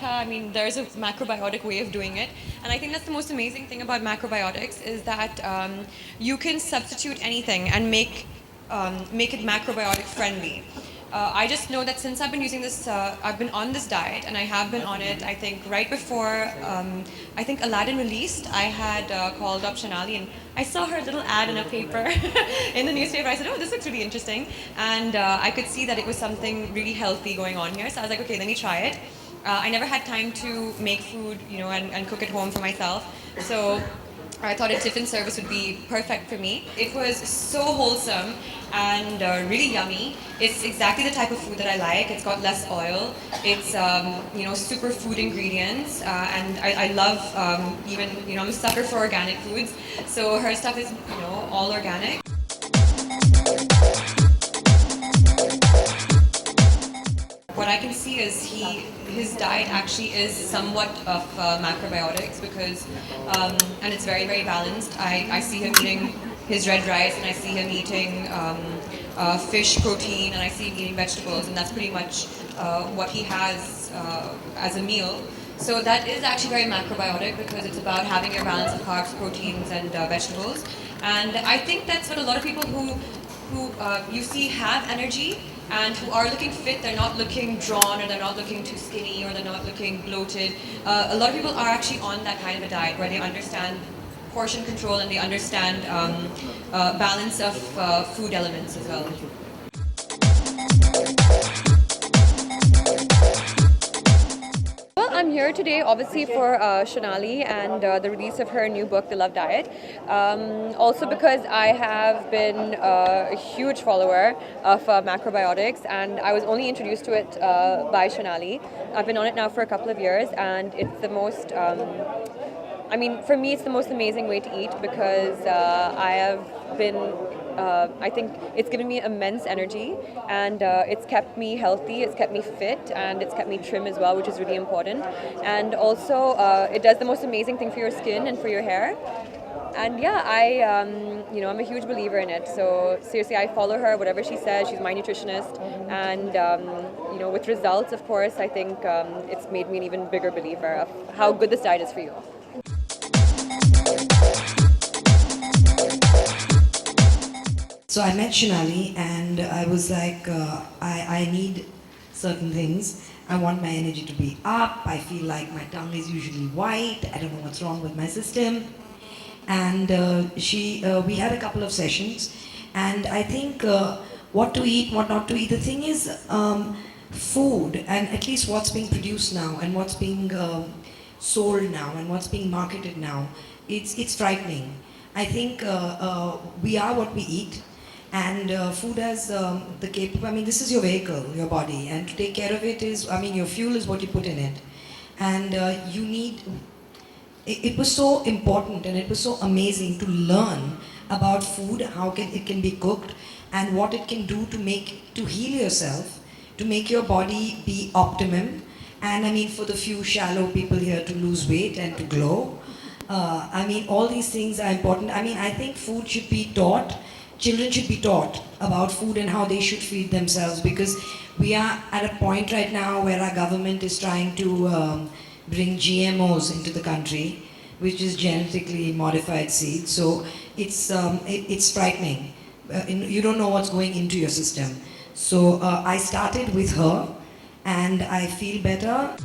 I mean, there's a macrobiotic way of doing it, and I think that's the most amazing thing about macrobiotics is that you can substitute anything and make it macrobiotic friendly. I just know that since I've been using this, I've been on this diet, and I have been on it. I think right before I think Aladdin released, I had called up Shonali, and I saw her little ad in a paper in the newspaper. I said, "Oh, this looks really interesting," and I could see that it was something really healthy going on here. So I was like, "Okay, let me try it." I never had time to make food, and cook at home for myself. So I thought a tiffin service would be perfect for me. It was so wholesome and really yummy. It's exactly the type of food that I like. It's got less oil. It's super food ingredients, and I love even I'm a sucker for organic foods. So her stuff is all organic. What I can see is his diet actually is somewhat of macrobiotics because, and it's very, very balanced. I see him eating his red rice, and I see him eating fish protein, and I see him eating vegetables, and that's pretty much what he has as a meal. So that is actually very macrobiotic because it's about having your balance of carbs, proteins, and vegetables. And I think that's what a lot of people who you see have energy and who are looking fit, they're not looking drawn, or they're not looking too skinny, or they're not looking bloated. A lot of people are actually on that kind of a diet where they understand portion control and they understand balance of food elements as well. Well, I'm here today obviously for Shonali and the release of her new book, The Love Diet. Also because I have been a huge follower of macrobiotics, and I was only introduced to it by Shonali. I've been on it now for a couple of years, and it's the most, for me it's the most amazing way to eat because I have been I think it's given me immense energy, and it's kept me healthy, it's kept me fit, and it's kept me trim as well, which is really important. And also, it does the most amazing thing for your skin and for your hair. And yeah, I'm a huge believer in it. So seriously, I follow her, whatever she says. She's my nutritionist, and with results, of course, I think it's made me an even bigger believer of how good this diet is for you. So I met Shonali and I was like, I need certain things. I want my energy to be up. I feel like my tongue is usually white. I don't know what's wrong with my system. And we had a couple of sessions. And I think what to eat, what not to eat. The thing is, food, and at least what's being produced now and what's being sold now and what's being marketed now, it's frightening. I think we are what we eat. And food has the capability, this is your vehicle, your body, and to take care of it is, your fuel is what you put in it. And you need, it was so important and it was so amazing to learn about food, how it can be cooked, and what it can do to heal yourself, to make your body be optimum, and for the few shallow people here to lose weight and to glow. All these things are important. I think food should be taught. Children should be taught about food and how they should feed themselves, because we are at a point right now where our government is trying to bring GMOs into the country, which is genetically modified seeds. So it's frightening. You don't know what's going into your system. So I started with her and I feel better.